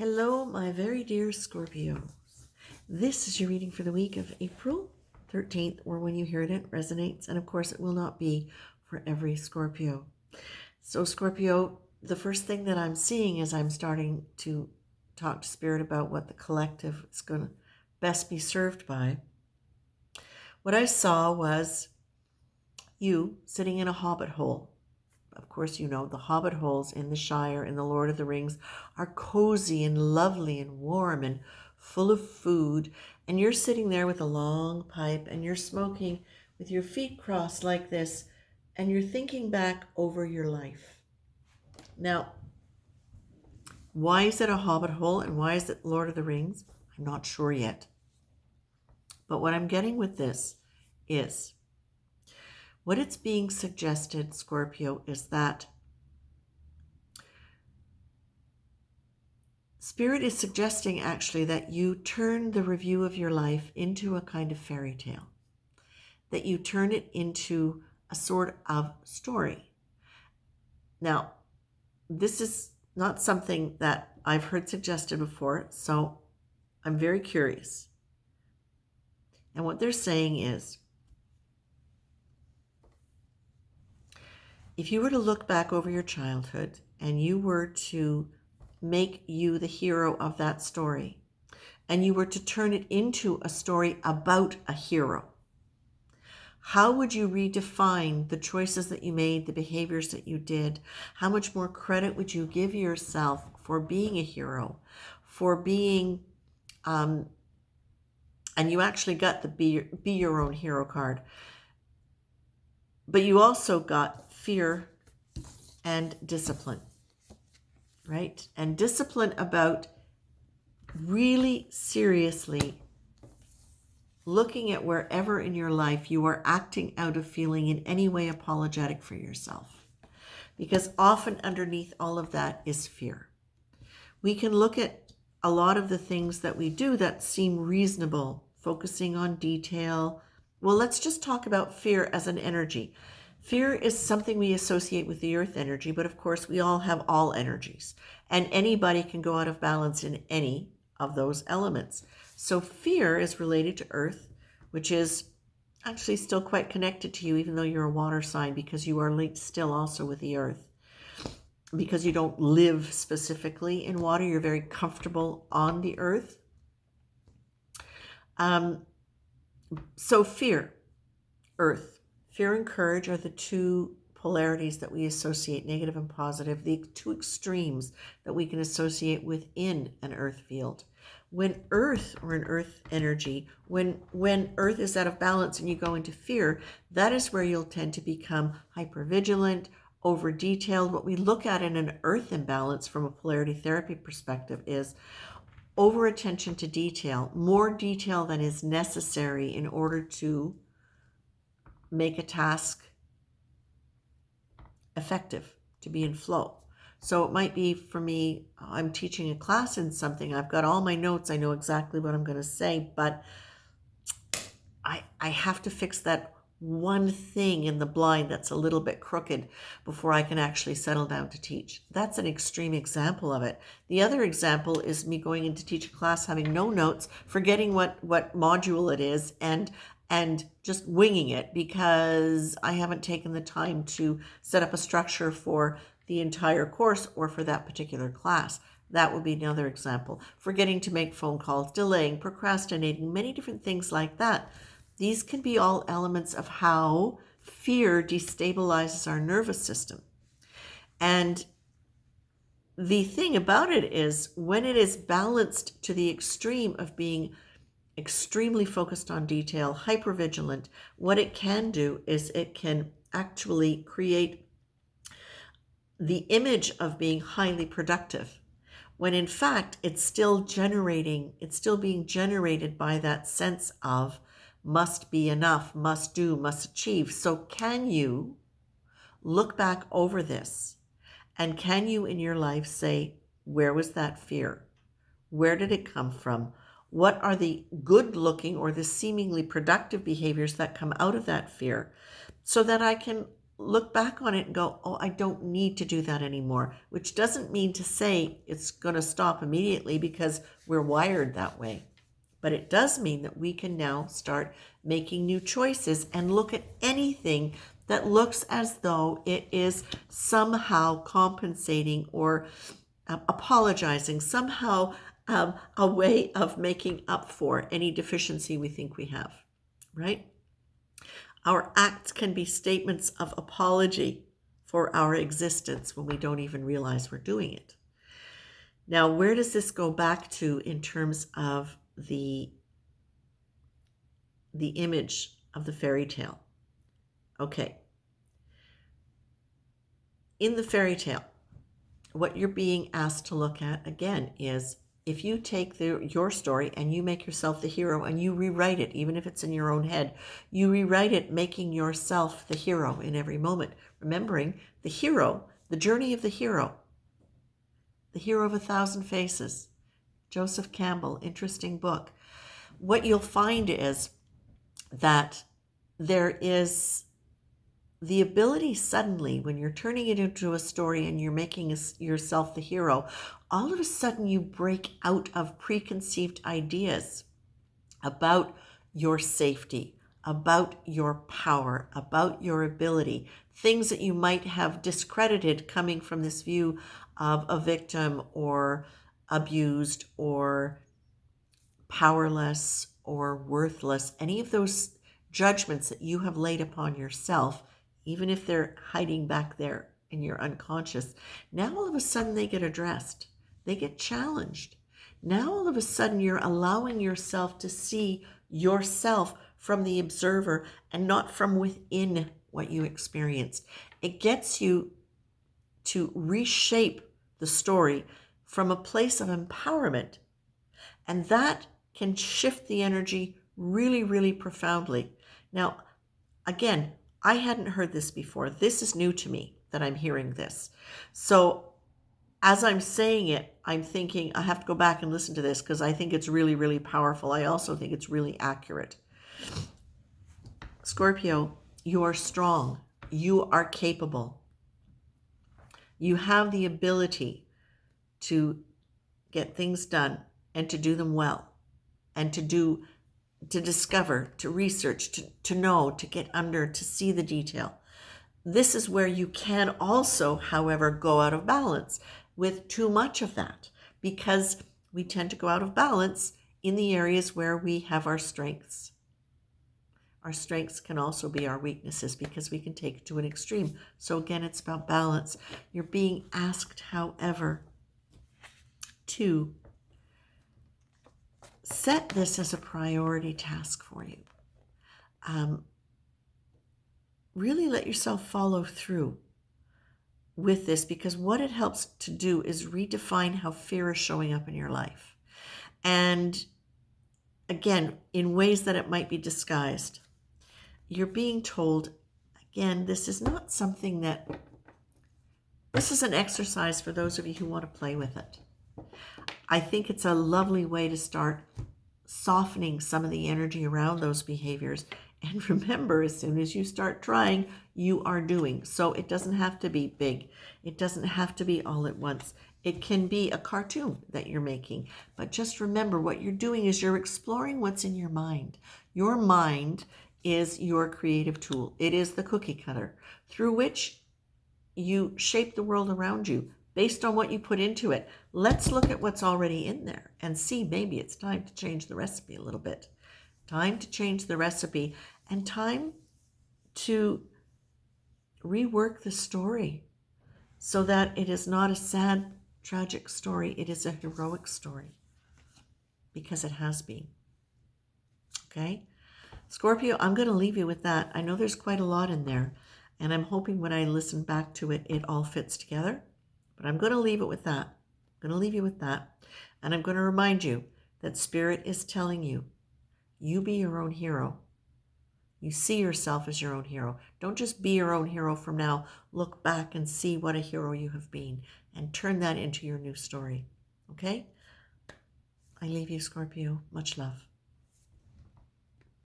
Hello, my very dear Scorpio. This is your reading for the week of April 13th, or when you hear it, it resonates. And of course, it will not be for every Scorpio. So, Scorpio, the first thing that I'm seeing is I'm starting to talk to Spirit about what the collective is going to best be served by. What I saw was you sitting in a hobbit hole. Of course, you know, the hobbit holes in the Shire in the Lord of the Rings are cozy and lovely and warm and full of food. And you're sitting there with a long pipe and you're smoking with your feet crossed like this, and you're thinking back over your life. Now, why is it a hobbit hole and why is it Lord of the Rings? I'm not sure yet. But what I'm getting with this is what it's being suggested, Scorpio, is that Spirit is suggesting actually that you turn the review of your life into a kind of fairy tale, that you turn it into a sort of story. Now, this is not something that I've heard suggested before, so I'm very curious. And what they're saying is, if you were to look back over your childhood and you were to make you the hero of that story, and you were to turn it into a story about a hero, how would you redefine the choices that you made, the behaviors that you did? How much more credit would you give yourself for being a hero, for being, and you actually got the be your own hero card, but you also got fear and discipline, right? And discipline about really seriously looking at wherever in your life you are acting out of feeling in any way apologetic for yourself. Because often underneath all of that is fear. We can look at a lot of the things that we do that seem reasonable, focusing on detail. Well, let's just talk about fear as an energy. Fear is something we associate with the earth energy, but of course we all have all energies, and anybody can go out of balance in any of those elements. So fear is related to earth, which is actually still quite connected to you, even though you're a water sign, because you are linked still also with the earth. Because you don't live specifically in water, you're very comfortable on the earth. So fear, earth. Fear and courage are the two polarities that we associate, negative and positive, the two extremes that we can associate within an earth field. When earth, or an earth energy, when earth is out of balance and you go into fear, that is where you'll tend to become hypervigilant, over detailed. What we look at in an earth imbalance from a polarity therapy perspective is over attention to detail, more detail than is necessary in order to make a task effective, to be in flow. So it might be, for me, I'm teaching a class in something, I've got all my notes, I know exactly what I'm going to say, but I have to fix that one thing in the blind that's a little bit crooked before I can actually settle down to teach. That's an extreme example of it. The other example is me going in to teach a class, having no notes, forgetting what module it is, and just winging it because I haven't taken the time to set up a structure for the entire course or for that particular class. That would be another example. Forgetting to make phone calls, delaying, procrastinating, many different things like that. These can be all elements of how fear destabilizes our nervous system. And the thing about it is, when it is balanced to the extreme of being extremely focused on detail, hypervigilant, what it can do is it can actually create the image of being highly productive, when in fact it's still being generated by that sense of must be enough, must do, must achieve. So can you look back over this, and can you in your life say, where was that fear? Where did it come from? What are the good looking or the seemingly productive behaviors that come out of that fear, so that I can look back on it and go, oh, I don't need to do that anymore, which doesn't mean to say it's going to stop immediately because we're wired that way. But it does mean that we can now start making new choices and look at anything that looks as though it is somehow compensating or apologizing, somehow a way of making up for any deficiency we think we have, right? Our acts can be statements of apology for our existence when we don't even realize we're doing it. Now, where does this go back to in terms of the image of the fairy tale? Okay. In the fairy tale, what you're being asked to look at again is if you take your story and you make yourself the hero and you rewrite it, even if it's in your own head, you rewrite it making yourself the hero in every moment. Remembering the hero, the journey of the hero of 1,000 faces. Joseph Campbell, interesting book. What you'll find is that there is the ability suddenly, when you're turning it into a story and you're making yourself the hero, all of a sudden you break out of preconceived ideas about your safety, about your power, about your ability, things that you might have discredited coming from this view of a victim or abused or powerless or worthless, any of those judgments that you have laid upon yourself, even if they're hiding back there in your unconscious, now all of a sudden they get addressed. They get challenged. Now all of a sudden you're allowing yourself to see yourself from the observer and not from within what you experienced. It gets you to reshape the story from a place of empowerment. And that can shift the energy really, really profoundly. Now, again, I hadn't heard this before. This is new to me that I'm hearing this. So as I'm saying it, I'm thinking I have to go back and listen to this because I think it's really, really powerful. I also think it's really accurate. Scorpio, you are strong. You are capable. You have the ability to get things done and to do them well and to discover, to research, to know, to get under, to see the detail. This is where you can also, however, go out of balance with too much of that because we tend to go out of balance in the areas where we have our strengths. Our strengths can also be our weaknesses because we can take it to an extreme. So again, it's about balance. You're being asked, however, to set this as a priority task for you. Really let yourself follow through with this because what it helps to do is redefine how fear is showing up in your life. And again, in ways that it might be disguised. You're being told, again, this is not something that, this is an exercise for those of you who want to play with it. I think it's a lovely way to start softening some of the energy around those behaviors. And remember, as soon as you start trying, you are doing. So it doesn't have to be big. It doesn't have to be all at once. It can be a cartoon that you're making. But just remember, what you're doing is you're exploring what's in your mind. Your mind is your creative tool. It is the cookie cutter through which you shape the world around you based on what you put into it. Let's look at what's already in there and see maybe it's time to change the recipe a little bit. Time to change the recipe and time to rework the story so that it is not a sad, tragic story. It is a heroic story because it has been. Okay? Scorpio, I'm going to leave you with that. I know there's quite a lot in there, and I'm hoping when I listen back to it, it all fits together. But I'm going to leave it with that. I'm going to leave you with that. And I'm going to remind you that Spirit is telling you, you be your own hero. You see yourself as your own hero. Don't just be your own hero from now. Look back and see what a hero you have been and turn that into your new story. Okay? I leave you, Scorpio. Much love.